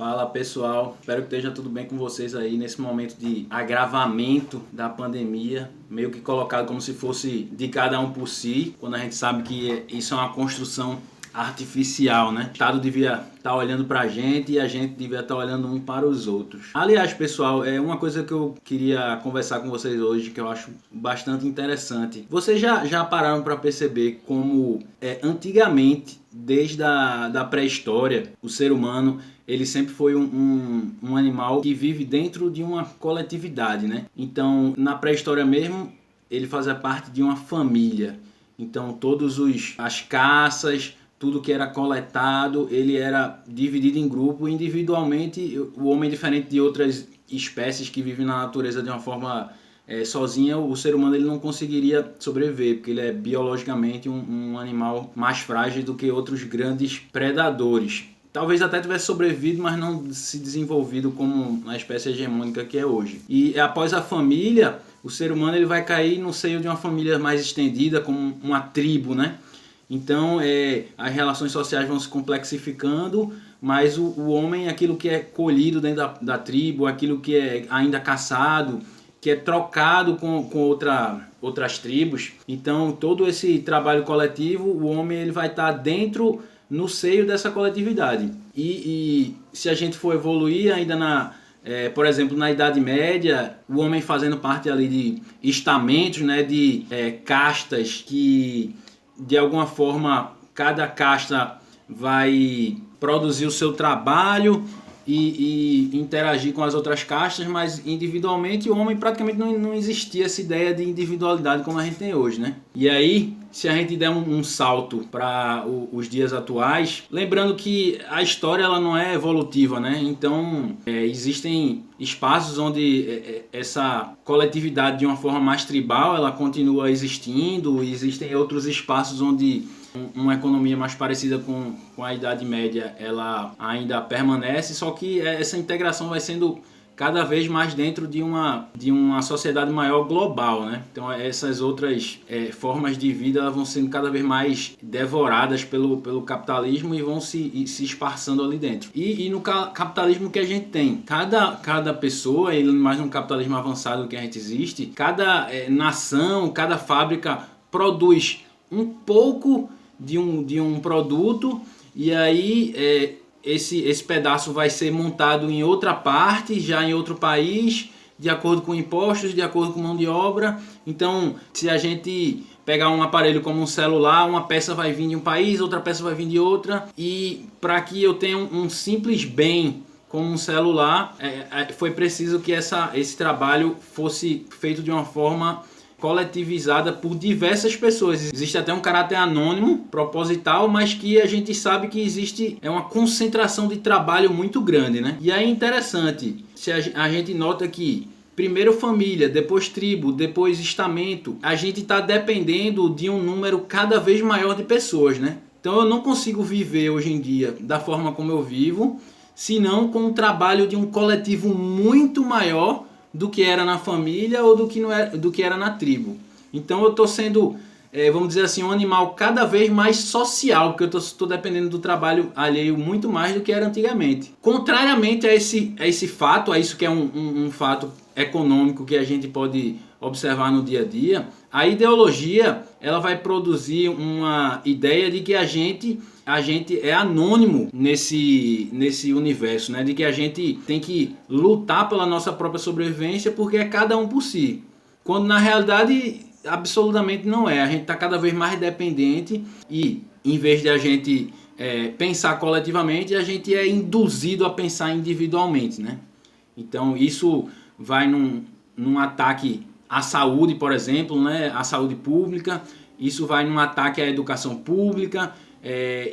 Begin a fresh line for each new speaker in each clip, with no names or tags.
Fala pessoal, espero que esteja tudo bem com vocês aí nesse momento de agravamento da pandemia, meio que colocado como se fosse de cada um por si, quando a gente sabe que isso é uma construção artificial, né? O Estado devia estar olhando para a gente e a gente devia estar olhando um para os outros. Aliás, pessoal, é uma coisa que eu queria conversar com vocês hoje que eu acho bastante interessante. Vocês já pararam para perceber como antigamente, desde a pré-história, o ser humano ele sempre foi um animal que vive dentro de uma coletividade, né? Então, na pré-história mesmo, ele fazia parte de uma família. Então, as caças, tudo que era coletado, ele era dividido em grupo. Individualmente, o homem, diferente de outras espécies que vivem na natureza de uma forma sozinha, o ser humano ele não conseguiria sobreviver, porque ele é biologicamente um animal mais frágil do que outros grandes predadores. Talvez até tivesse sobrevivido, mas não se desenvolvido como a espécie hegemônica que é hoje. E após a família, o ser humano ele vai cair no seio de uma família mais estendida, como uma tribo, né? Então, as relações sociais vão se complexificando, mas o homem, aquilo que é colhido dentro da tribo, aquilo que é ainda caçado, que é trocado com outras tribos. Então, todo esse trabalho coletivo, o homem ele vai estar dentro, no seio dessa coletividade. E se a gente for evoluir ainda por exemplo, na Idade Média, o homem fazendo parte ali de estamentos, né, de castas que, de alguma forma, cada casta vai produzir o seu trabalho e interagir com as outras castas, mas individualmente o homem praticamente não existia essa ideia de individualidade como a gente tem hoje, né? E aí, se a gente der um salto para os dias atuais, lembrando que a história ela não é evolutiva, né? Então, existem espaços onde essa coletividade de uma forma mais tribal, ela continua existindo, existem outros espaços onde uma economia mais parecida com a Idade Média, ela ainda permanece, só que essa integração vai sendo cada vez mais dentro de uma sociedade maior global, né? Então essas outras formas de vida elas vão sendo cada vez mais devoradas pelo capitalismo e vão se esparçando ali dentro. E no capitalismo que a gente tem, cada pessoa, mais no capitalismo avançado que a gente existe, cada nação, cada fábrica produz um pouco de um produto e aí esse pedaço vai ser montado em outra parte, já em outro país, de acordo com impostos, de acordo com mão de obra. Então, se a gente pegar um aparelho como um celular, uma peça vai vir de um país, outra peça vai vir de outra, e para que eu tenha um simples bem como um celular, foi preciso que esse trabalho fosse feito de uma forma coletivizada por diversas pessoas. Existe até um caráter anônimo, proposital, mas que a gente sabe que existe uma concentração de trabalho muito grande, né? E aí é interessante, se a gente nota que primeiro família, depois tribo, depois estamento, a gente está dependendo de um número cada vez maior de pessoas, né? Então eu não consigo viver hoje em dia da forma como eu vivo, senão com o trabalho de um coletivo muito maior do que era na família ou do que era na tribo. Então eu estou sendo, vamos dizer assim, um animal cada vez mais social, porque eu estou dependendo do trabalho alheio muito mais do que era antigamente. Contrariamente a esse fato, a isso que é um fato econômico que a gente pode observar no dia a dia, a ideologia ela vai produzir uma ideia de que a gente é anônimo nesse universo, né? De que a gente tem que lutar pela nossa própria sobrevivência porque é cada um por si. Quando na realidade absolutamente não é. A gente está cada vez mais dependente e em vez de a gente pensar coletivamente, a gente é induzido a pensar individualmente, né? Então isso vai num ataque à saúde, por exemplo, né? À saúde pública, isso vai num ataque à educação pública,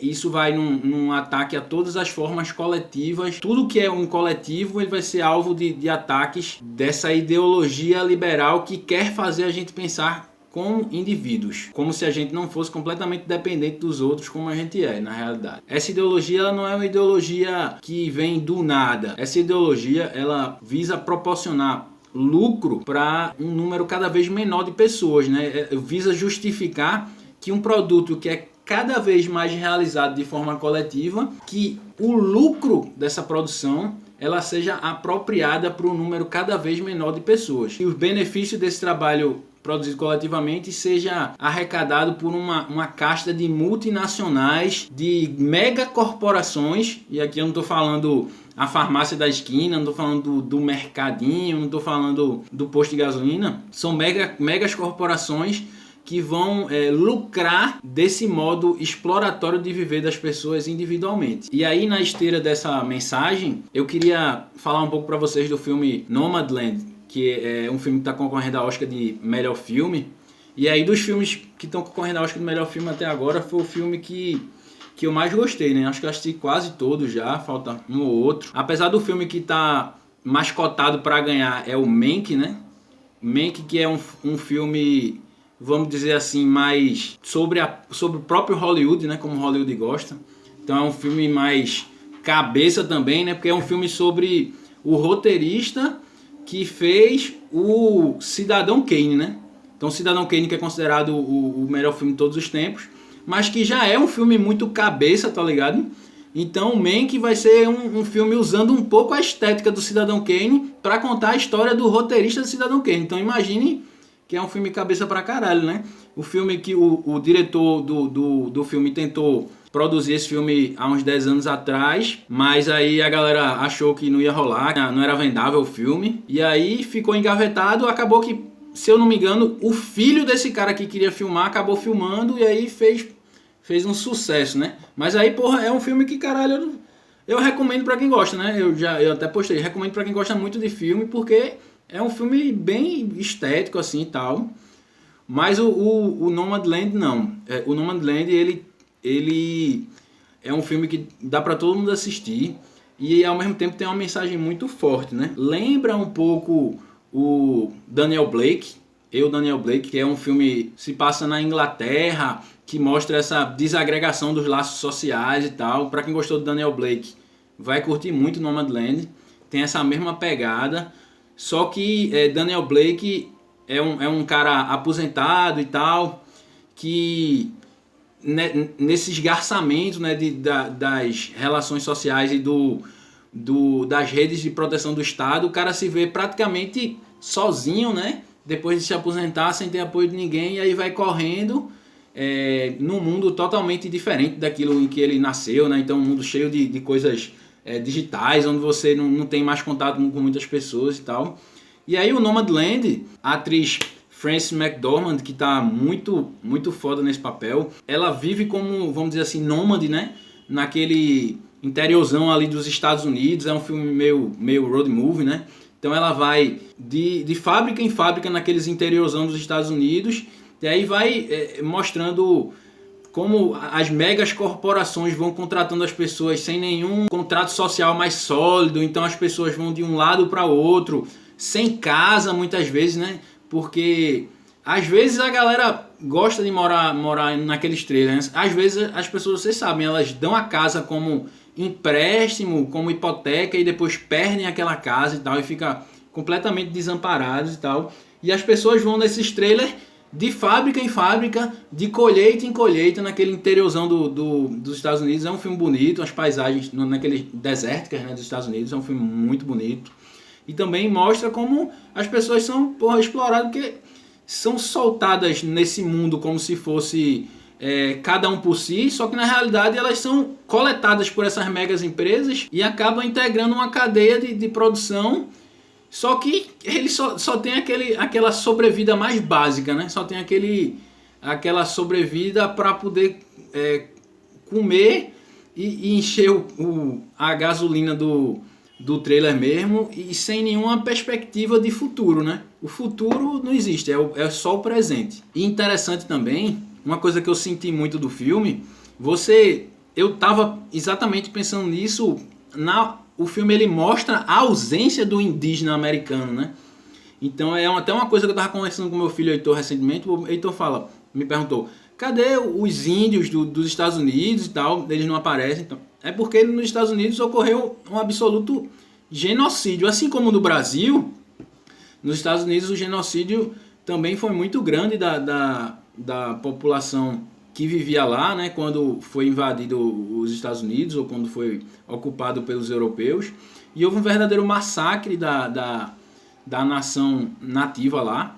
isso vai num ataque a todas as formas coletivas. Tudo que é um coletivo ele vai ser alvo de ataques dessa ideologia liberal que quer fazer a gente pensar como indivíduos, como se a gente não fosse completamente dependente dos outros como a gente é na realidade. Essa ideologia ela não é uma ideologia que vem do nada. Essa ideologia ela visa proporcionar lucro para um número cada vez menor de pessoas, né? Visa justificar que um produto que é cada vez mais realizado de forma coletiva, que o lucro dessa produção ela seja apropriada para um número cada vez menor de pessoas. E os benefícios desse trabalho produzido coletivamente seja arrecadado por uma casta de multinacionais, de megacorporações, e aqui eu não estou falando a farmácia da esquina, não estou falando do mercadinho, não estou falando do posto de gasolina, são megas corporações que vão lucrar desse modo exploratório de viver das pessoas individualmente. E aí, na esteira dessa mensagem, eu queria falar um pouco para vocês do filme Nomadland, que é um filme que está concorrendo ao Oscar de melhor filme. E aí, dos filmes que estão concorrendo ao Oscar de melhor filme até agora, foi o filme que eu mais gostei, né? Acho que eu assisti quase todos já, falta um ou outro. Apesar do filme que está mais cotado para ganhar é o Mank, né? Mank, que é um filme, vamos dizer assim, mais sobre o próprio Hollywood, né? Como Hollywood gosta. Então é um filme mais cabeça também, né? Porque é um filme sobre o roteirista que fez o Cidadão Kane, né? Então Cidadão Kane, que é considerado o melhor filme de todos os tempos, mas que já é um filme muito cabeça, tá ligado? Então o Mank vai ser um filme usando um pouco a estética do Cidadão Kane para contar a história do roteirista do Cidadão Kane. Então imagine que é um filme cabeça pra caralho, né? O filme que o diretor do filme tentou produzir esse filme há uns 10 anos atrás, mas aí a galera achou que não ia rolar, não era vendável o filme, e aí ficou engavetado. Acabou que, se eu não me engano, o filho desse cara que queria filmar acabou filmando e aí fez um sucesso, né? Mas aí, porra, é um filme que, caralho, eu recomendo pra quem gosta, né? Eu até postei, recomendo pra quem gosta muito de filme, porque é um filme bem estético, assim, e tal. Mas o Nomadland, não. O Nomadland, ele é um filme que dá pra todo mundo assistir e, ao mesmo tempo, tem uma mensagem muito forte, né? Lembra um pouco o Daniel Blake, Daniel Blake, que é um filme que se passa na Inglaterra, que mostra essa desagregação dos laços sociais e tal. Pra quem gostou do Daniel Blake, vai curtir muito Nomadland. Tem essa mesma pegada, só que Daniel Blake é um cara aposentado e tal, que nesse esgarçamento, né, das relações sociais e das redes de proteção do Estado, o cara se vê praticamente sozinho, né, depois de se aposentar, sem ter apoio de ninguém, e aí vai correndo num mundo totalmente diferente daquilo em que ele nasceu, né? Então um mundo cheio de coisas digitais, onde você não tem mais contato com muitas pessoas e tal. E aí o Nomadland, a atriz Frances McDormand, que tá muito, muito foda nesse papel, ela vive como, vamos dizer assim, nômade, né? Naquele interiorzão ali dos Estados Unidos. É um filme meio road movie, né? Então ela vai de fábrica em fábrica naqueles interiorzão dos Estados Unidos, e aí vai mostrando como as megas corporações vão contratando as pessoas sem nenhum contrato social mais sólido. Então as pessoas vão de um lado para o outro, sem casa muitas vezes, né? Porque às vezes a galera gosta de morar naqueles trailers, né? Às vezes as pessoas, vocês sabem, elas dão a casa como empréstimo, como hipoteca, e depois perdem aquela casa e tal, e fica completamente desamparados e tal. E as pessoas vão nesses trailers de fábrica em fábrica, de colheita em colheita, naquele interiorzão dos Estados Unidos. É um filme bonito, as paisagens naqueles desérticas, né, dos Estados Unidos, é um filme muito bonito. E também mostra como as pessoas são exploradas, porque são soltadas nesse mundo como se fosse cada um por si, só que na realidade elas são coletadas por essas megas empresas e acabam integrando uma cadeia de produção. Só que ele só tem aquela sobrevida mais básica, né? Só tem aquela sobrevida para poder comer e encher a gasolina do trailer mesmo, e sem nenhuma perspectiva de futuro, né? O futuro não existe, é só o presente. E interessante também, uma coisa que eu senti muito do filme, eu tava exatamente pensando nisso, o filme ele mostra a ausência do indígena americano, né? Então até uma coisa que eu tava conversando com meu filho Heitor recentemente. O Heitor me perguntou, cadê os índios dos Estados Unidos e tal? Eles não aparecem. Então, é porque nos Estados Unidos ocorreu um absoluto genocídio. Assim como no Brasil, nos Estados Unidos o genocídio também foi muito grande da população que vivia lá, né, quando foi invadido os Estados Unidos ou quando foi ocupado pelos europeus. E houve um verdadeiro massacre da nação nativa lá.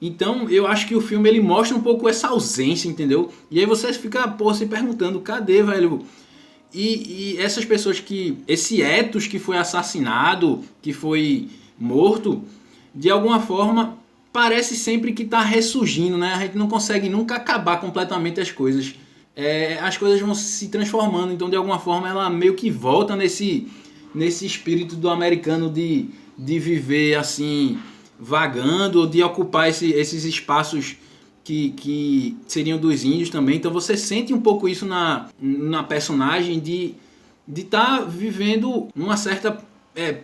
Então eu acho que o filme ele mostra um pouco essa ausência, entendeu? E aí você fica se perguntando, cadê, velho? E essas pessoas esse ethos que foi assassinado, que foi morto, de alguma forma parece sempre que está ressurgindo, né? A gente não consegue nunca acabar completamente as coisas. As coisas vão se transformando, então de alguma forma ela meio que volta nesse espírito do americano de viver assim, vagando, ou de ocupar esses espaços que seriam dos índios também. Então você sente um pouco isso na personagem de estar vivendo uma certa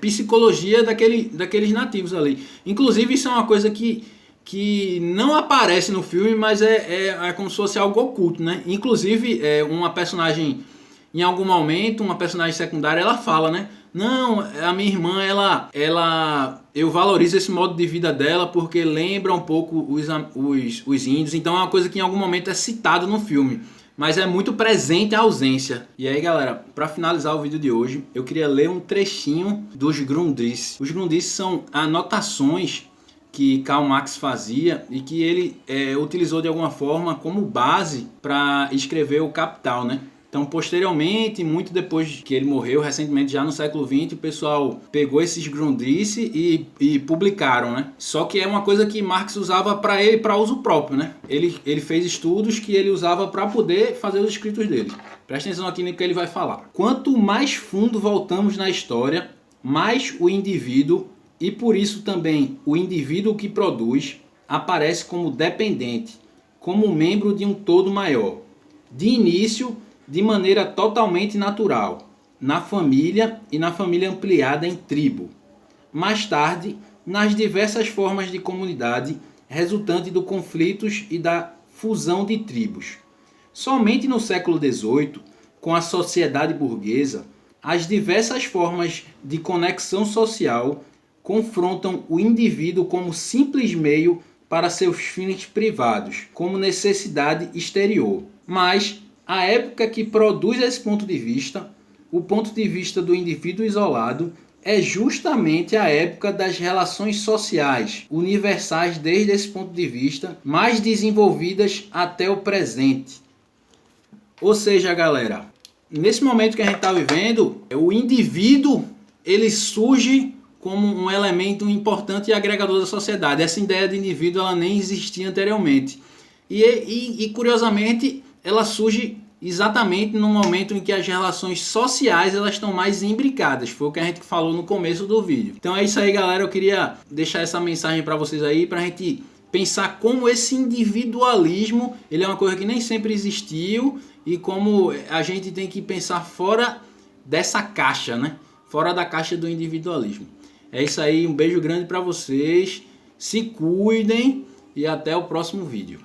psicologia daqueles nativos ali. Inclusive isso é uma coisa que não aparece no filme, mas é como se fosse algo oculto, né? Inclusive uma personagem, em algum momento, uma personagem secundária, ela fala, né? Não, a minha irmã, eu valorizo esse modo de vida dela porque lembra um pouco os índios. Então é uma coisa que em algum momento é citado no filme, mas é muito presente a ausência. E aí, galera, para finalizar o vídeo de hoje, eu queria ler um trechinho dos Grundrisse. Os Grundrisse são anotações que Karl Marx fazia e que ele utilizou de alguma forma como base para escrever o Capital, né? Então, posteriormente, muito depois que ele morreu, recentemente já no século XX, o pessoal pegou esses Grundrisse e publicaram, né? Só que é uma coisa que Marx usava para uso próprio, né? Ele fez estudos que ele usava para poder fazer os escritos dele. Presta atenção aqui no que ele vai falar. Quanto mais fundo voltamos na história, mais o indivíduo, e por isso também o indivíduo que produz, aparece como dependente, como membro de um todo maior. De início, de maneira totalmente natural, na família e na família ampliada em tribo. Mais tarde, nas diversas formas de comunidade resultante dos conflitos e da fusão de tribos. Somente no século XVIII, com a sociedade burguesa, as diversas formas de conexão social confrontam o indivíduo como simples meio para seus fins privados, como necessidade exterior. Mas a época que produz esse ponto de vista, o ponto de vista do indivíduo isolado, é justamente a época das relações sociais, universais desde esse ponto de vista, mais desenvolvidas até o presente. Ou seja, galera, nesse momento que a gente está vivendo, o indivíduo ele surge como um elemento importante e agregador da sociedade. Essa ideia de indivíduo ela nem existia anteriormente. E curiosamente, ela surge exatamente no momento em que as relações sociais elas estão mais imbricadas. Foi o que a gente falou no começo do vídeo. Então é isso aí, galera. Eu queria deixar essa mensagem para vocês aí, para a gente pensar como esse individualismo ele é uma coisa que nem sempre existiu e como a gente tem que pensar fora dessa caixa, né? Fora da caixa do individualismo. É isso aí. Um beijo grande para vocês. Se cuidem e até o próximo vídeo.